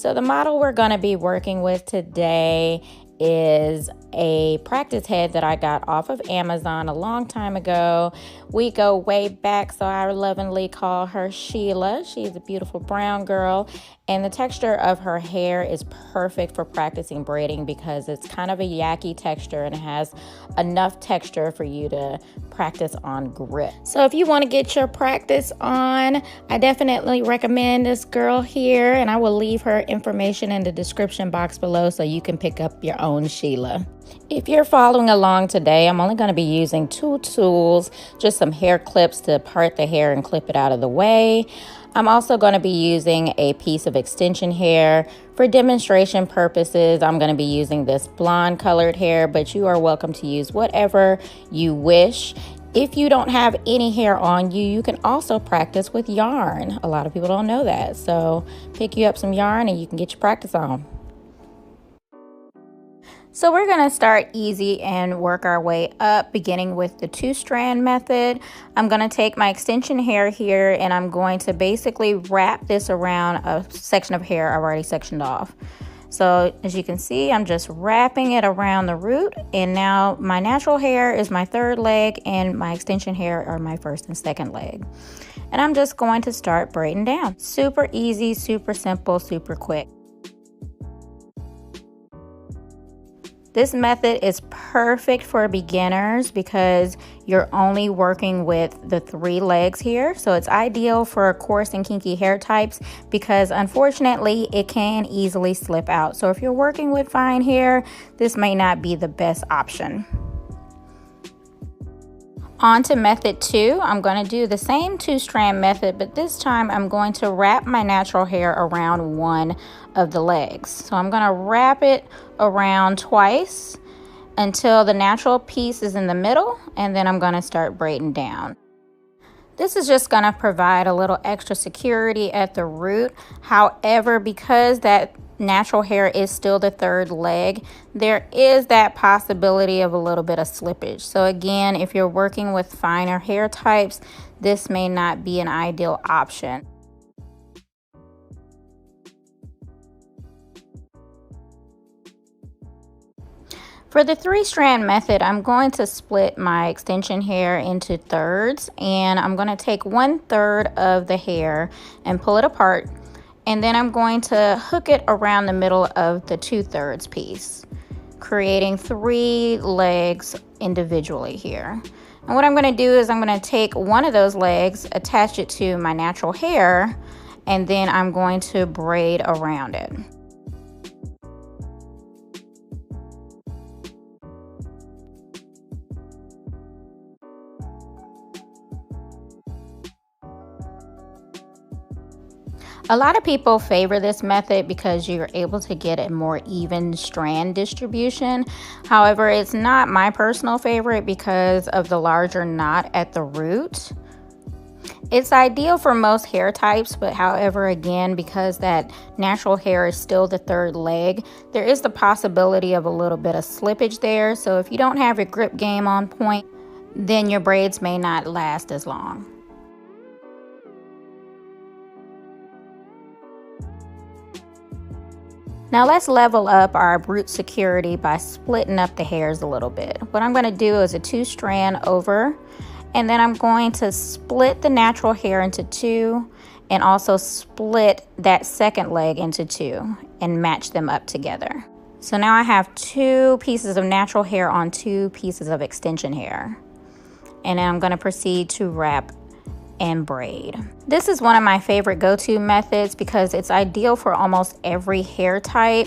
So the model we're going to be working with today is a practice head that I got off of Amazon a long time ago. We go way back, so I lovingly call her Sheila. She's a beautiful brown girl, and the texture of her hair is perfect for practicing braiding because it's kind of a yucky texture and it has enough texture for you to practice on grip. So if you want to get your practice on, I definitely recommend this girl here, and I will leave her information in the description box below so you can pick up your own Sheila. If you're following along today, I'm only going to be using two tools, just some hair clips to part the hair and clip it out of the way. I'm also going to be using a piece of extension hair. For demonstration purposes, I'm going to be using this blonde colored hair, but you are welcome to use whatever you wish. If you don't have any hair on you, you can also practice with yarn. A lot of people don't know that. So pick you up some yarn and you can get your practice on. So we're going to start easy and work our way up, beginning with the 2-strand method. I'm going to take my extension hair here and I'm going to basically wrap this around a section of hair I've already sectioned off. So as you can see, I'm just wrapping it around the root, and now my natural hair is my third leg and my extension hair are my first and second leg. And I'm just going to start braiding down. Super easy, super simple, super quick. This method is perfect for beginners because you're only working with the 3 legs here. So it's ideal for coarse and kinky hair types because unfortunately it can easily slip out. So if you're working with fine hair, this may not be the best option. On to method 2, I'm going to do the same 2-strand method, but this time I'm going to wrap my natural hair around one of the legs. So I'm going to wrap it around twice until the natural piece is in the middle, and then I'm going to start braiding down. This is just going to provide a little extra security at the root. However, because that natural hair is still the third leg, there is that possibility of a little bit of slippage. So again, if you're working with finer hair types, this may not be an ideal option. For the 3-strand method, I'm going to split my extension hair into thirds, and I'm going to take 1/3 of the hair and pull it apart. And then I'm going to hook it around the middle of the 2/3 piece, creating 3 legs individually here. And what I'm going to do is I'm going to take one of those legs, attach it to my natural hair, and then I'm going to braid around it. A lot of people favor this method because you're able to get a more even strand distribution. However, it's not my personal favorite because of the larger knot at the root. It's ideal for most hair types, but however, again, because that natural hair is still the third leg, there is the possibility of a little bit of slippage there. So if you don't have your grip game on point, then your braids may not last as long. Now let's level up our root security by splitting up the hairs a little bit. What I'm going to do is a 2-strand over, and then I'm going to split the natural hair into 2 and also split that second leg into 2 and match them up together. So now I have 2 pieces of natural hair on 2 pieces of extension hair. And then I'm going to proceed to wrap and braid. This is one of my favorite go-to methods because it's ideal for almost every hair type,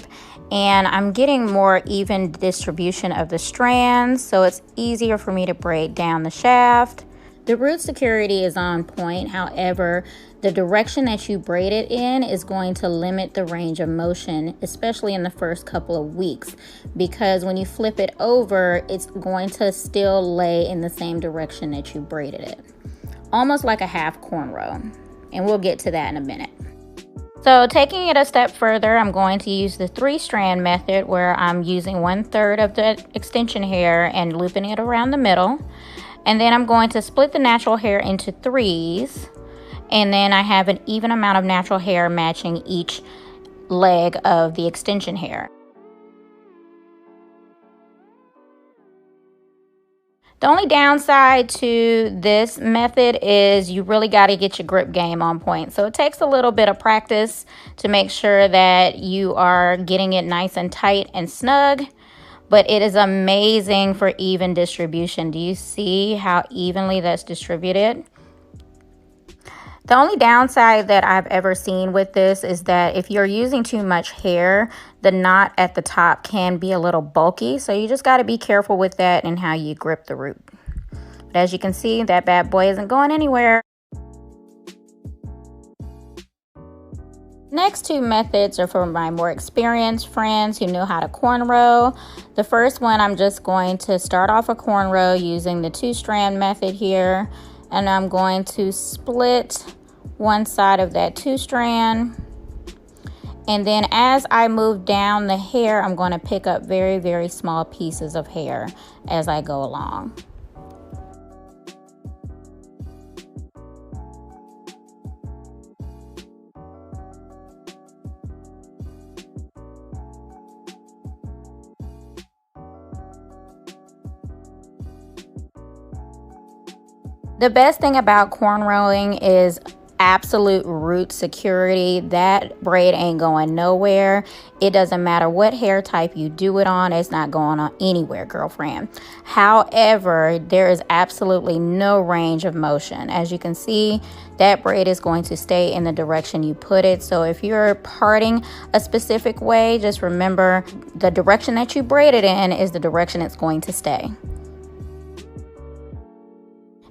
and I'm getting more even distribution of the strands, so it's easier for me to braid down the shaft. The root security is on point. However, the direction that you braid it in is going to limit the range of motion, especially in the first couple of weeks, because when you flip it over, it's going to still lay in the same direction that you braided it. Almost like a half cornrow, and we'll get to that in a minute. So taking it a step further, I'm going to use the 3-strand method where I'm using 1/3 of the extension hair and looping it around the middle. And then I'm going to split the natural hair into 3s, and then I have an even amount of natural hair matching each leg of the extension hair. The only downside to this method is you really got to get your grip game on point. So it takes a little bit of practice to make sure that you are getting it nice and tight and snug. But it is amazing for even distribution. Do you see how evenly that's distributed? The only downside that I've ever seen with this is that if you're using too much hair, the knot at the top can be a little bulky. So you just got to be careful with that and how you grip the root. But as you can see, that bad boy isn't going anywhere. Next two methods are for my more experienced friends who know how to cornrow. The first one, I'm just going to start off a cornrow using the 2-strand method here. And I'm going to split one side of that 2-strand. And then as I move down the hair, I'm going to pick up very, very small pieces of hair as I go along. The best thing about cornrowing is absolute root security. That braid ain't going nowhere. It doesn't matter what hair type you do it on. It's not going on anywhere, girlfriend. However, there is absolutely no range of motion. As you can see, that braid is going to stay in the direction you put it. So if you're parting a specific way, just remember the direction that you braid it in is the direction it's going to stay.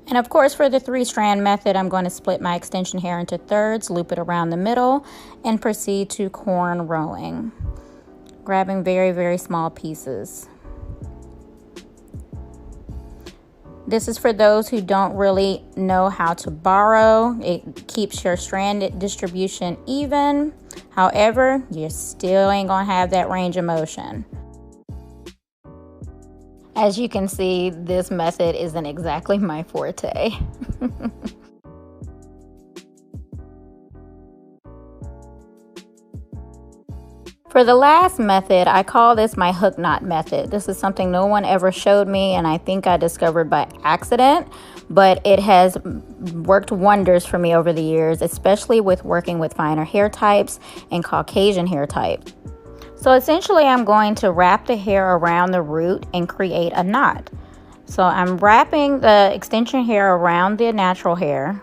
And of course, for the 3-strand method, I'm going to split my extension hair into thirds, loop it around the middle, and proceed to cornrowing, grabbing very, very small pieces. This is for those who don't really know how to borrow. It keeps your strand distribution even. However, you still ain't gonna have that range of motion. As you can see, this method isn't exactly my forte. For the last method, I call this my hook knot method. This is something no one ever showed me, and I think I discovered by accident, but it has worked wonders for me over the years, especially with working with finer hair types and Caucasian hair types. So essentially, I'm going to wrap the hair around the root and create a knot. So I'm wrapping the extension hair around the natural hair,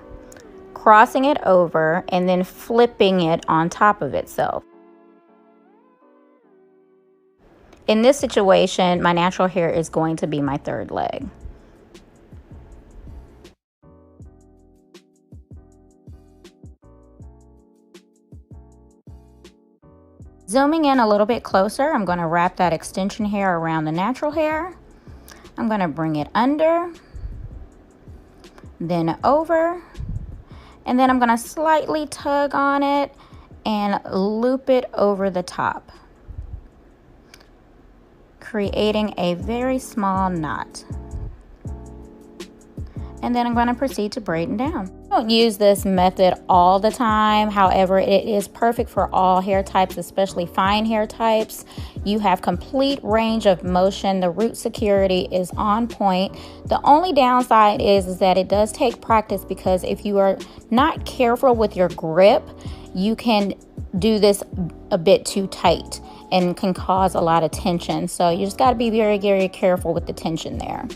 crossing it over, and then flipping it on top of itself. In this situation, my natural hair is going to be my third leg. Zooming in a little bit closer, I'm going to wrap that extension hair around the natural hair. I'm going to bring it under, then over, and then I'm going to slightly tug on it and loop it over the top, creating a very small knot. And then I'm going to proceed to braiding down. I don't use this method all the time. However, it is perfect for all hair types, especially fine hair types. You have complete range of motion. The root security is on point. The only downside is that it does take practice, because if you are not careful with your grip, you can do this a bit too tight and can cause a lot of tension. So you just got to be very, very careful with the tension there.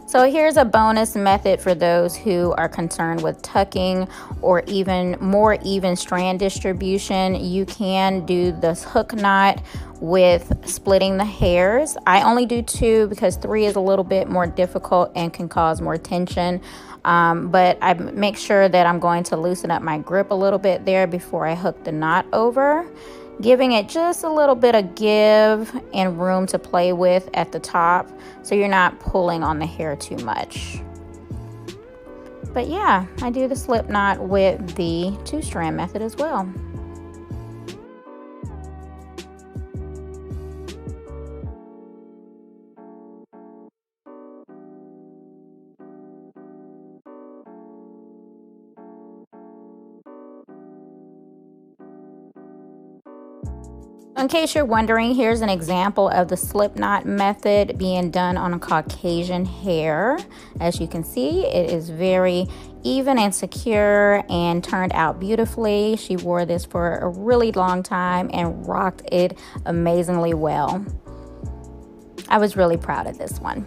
So here's a bonus method for those who are concerned with tucking or even more even strand distribution. You can do this hook knot with splitting the hairs. I only do 2 because 3 is a little bit more difficult and can cause more tension. But I make sure that I'm going to loosen up my grip a little bit there before I hook the knot over, giving it just a little bit of give and room to play with at the top, so you're not pulling on the hair too much. But yeah, I do the slip knot with the 2-strand method as well. In case you're wondering, here's an example of the slip knot method being done on a Caucasian hair. As you can see, it is very even and secure and turned out beautifully. She wore this for a really long time and rocked it amazingly well. I was really proud of this one.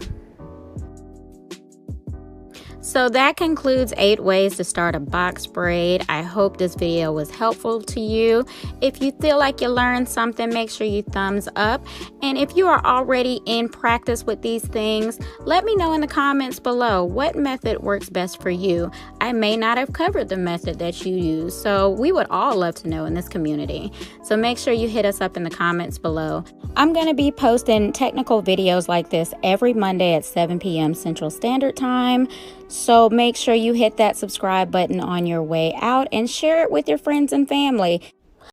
So that concludes 8 ways to start a box braid. I hope this video was helpful to you. If you feel like you learned something, make sure you thumbs up. And if you are already in practice with these things, let me know in the comments below what method works best for you. I may not have covered the method that you use, so we would all love to know in this community. So make sure you hit us up in the comments below. I'm going to be posting technical videos like this every Monday at 7 p.m. Central Standard Time. So make sure you hit that subscribe button on your way out and share it with your friends and family.